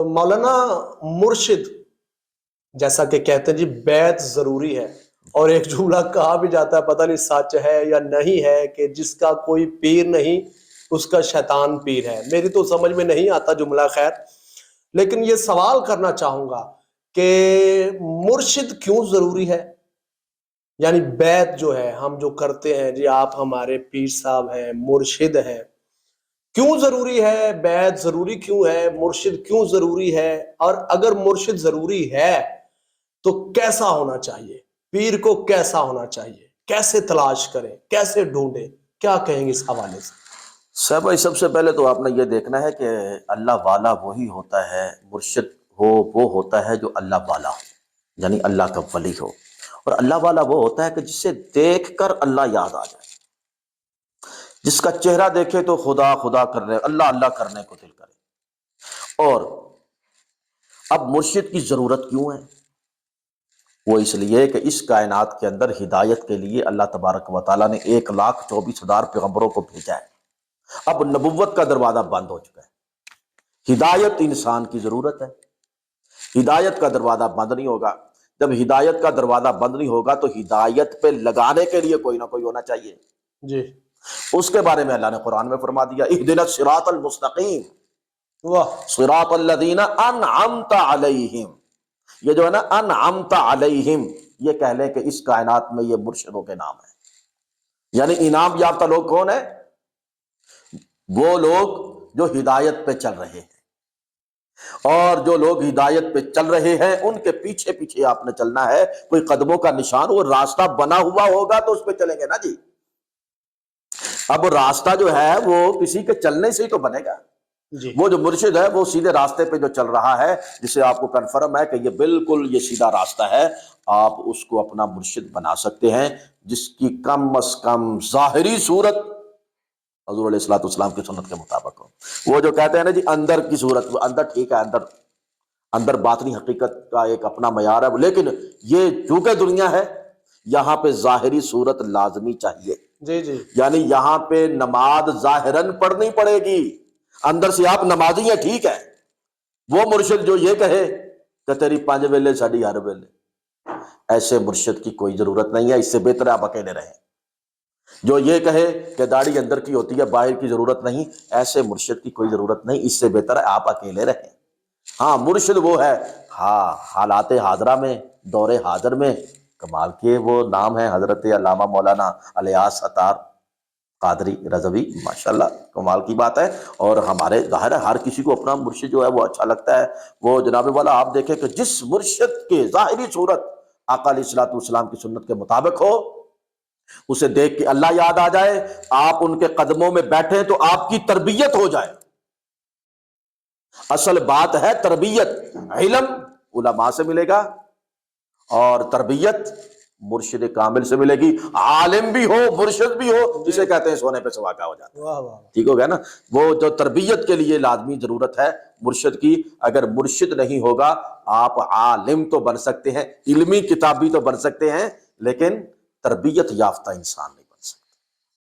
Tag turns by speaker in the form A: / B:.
A: مولانا مرشد جیسا کہ کہتے ہیں جی بیعت ضروری ہے، اور ایک جملہ کہا بھی جاتا ہے، پتہ نہیں سچ ہے یا نہیں ہے، کہ جس کا کوئی پیر نہیں اس کا شیطان پیر ہے۔ میری تو سمجھ میں نہیں آتا جملہ، خیر، لیکن یہ سوال کرنا چاہوں گا کہ مرشد کیوں ضروری ہے؟ یعنی بیعت جو ہے ہم جو کرتے ہیں، جی آپ ہمارے پیر صاحب ہیں، مرشد ہیں، کیوں ضروری ہے؟ بیعت ضروری کیوں ہے؟ مرشد کیوں ضروری ہے؟ اور اگر مرشد ضروری ہے تو کیسا ہونا چاہیے؟ پیر کو کیسا ہونا چاہیے؟ کیسے تلاش کریں؟ کیسے ڈھونڈیں؟ کیا کہیں گے اس حوالے سے؟
B: صاحب بھائی، سب سے پہلے تو آپ نے یہ دیکھنا ہے کہ اللہ والا وہی ہوتا ہے، مرشد ہو وہ ہوتا ہے جو اللہ والا ہو، یعنی اللہ کا ولی ہو۔ اور اللہ والا وہ ہوتا ہے کہ جسے دیکھ کر اللہ یاد آ جائے، جس کا چہرہ دیکھے تو خدا خدا کرنے، اللہ اللہ کرنے کو دل کرے۔ اور اب مرشد کی ضرورت کیوں ہے؟ وہ اس لیے کہ اس کائنات کے اندر ہدایت کے لیے اللہ تبارک و تعالیٰ نے 1,24,000 پیغمبروں کو بھیجا ہے۔ اب نبوت کا دروازہ بند ہو چکا ہے، ہدایت انسان کی ضرورت ہے، ہدایت کا دروازہ بند نہیں ہوگا۔ جب ہدایت کا دروازہ بند نہیں ہوگا تو ہدایت پہ لگانے کے لیے کوئی نہ کوئی ہونا چاہیے۔
A: جی،
B: اس کے بارے میں اللہ نے قرآن میں فرما دیا، اہدنا الصراط المستقیم
A: واہ،
B: صراط الذین انعمت علیہم۔ یہ جو ہے نا انعمت علیہم، یہ کہہ لیں کہ اس کائنات میں یہ مرشدوں کے نام ہے۔ یعنی انعام یافتہ لوگ کون ہیں؟ وہ لوگ جو ہدایت پہ چل رہے ہیں، اور جو لوگ ہدایت پہ چل رہے ہیں ان کے پیچھے پیچھے آپ نے چلنا ہے۔ کوئی قدموں کا نشان، وہ راستہ بنا ہوا ہوگا تو اس پہ چلیں گے نا جی۔ اب راستہ جو ہے وہ کسی کے چلنے سے ہی تو بنے گا۔
A: جی،
B: وہ جو مرشد ہے وہ سیدھے راستے پہ جو چل رہا ہے، جسے آپ کو کنفرم ہے کہ یہ بالکل یہ سیدھا راستہ ہے، آپ اس کو اپنا مرشد بنا سکتے ہیں، جس کی کم از کم ظاہری صورت حضور علیہ الصلوۃ والسلام کی سنت کے مطابق ہو۔ وہ جو کہتے ہیں نا جی اندر کی صورت، وہ اندر ٹھیک ہے، اندر باطنی حقیقت کا ایک اپنا معیار ہے، لیکن یہ چونکہ دنیا ہے، یہاں پہ ظاہری صورت لازمی چاہیے۔
A: جی، جی،
B: یعنی یہاں پہ نماز ظاہراً پڑھنی پڑے گی، اندر سے آپ نمازی ہیں ٹھیک ہے۔ وہ مرشد جو یہ کہے کہ تیری 5 ویلے ساڑھی ہر ویلے، ایسے مرشد کی کوئی ضرورت نہیں ہے، اس سے بہتر ہے آپ اکیلے رہیں۔ جو یہ کہے کہ داڑھی اندر کی ہوتی ہے باہر کی ضرورت نہیں، ایسے مرشد کی کوئی ضرورت نہیں، اس سے بہتر ہے آپ اکیلے رہیں۔ ہاں مرشد وہ ہے، ہاں حالات حاضرہ میں، دور حاضر میں کمال کے وہ نام ہے حضرت علامہ مولانا الیاس عطار قادری رضوی، ماشاءاللہ کمال کی بات ہے۔ اور ہمارے ظاہر ہے ہر کسی کو اپنا مرشد جو ہے وہ اچھا لگتا ہے۔ وہ جناب والا آپ دیکھیں کہ جس مرشد کے ظاہری صورت آقا علیہ الصلوۃ والسلام کی سنت کے مطابق ہو، اسے دیکھ کے اللہ یاد آ جائے، آپ ان کے قدموں میں بیٹھیں تو آپ کی تربیت ہو جائے۔ اصل بات ہے تربیت، علم علماء سے ملے گا اور تربیت مرشد کامل سے ملے گی۔ عالم بھی ہو مرشد بھی ہو، جسے کہتے ہیں سونے پہ سواگا ہو جاتا ہے۔
A: واہ واہ،
B: ٹھیک ہو گیا نا؟ وہ جو تربیت کے لیے لازمی ضرورت ہے مرشد کی، اگر مرشد نہیں ہوگا آپ عالم تو بن سکتے ہیں، علمی کتابی تو بن سکتے ہیں، لیکن تربیت یافتہ انسان نہیں۔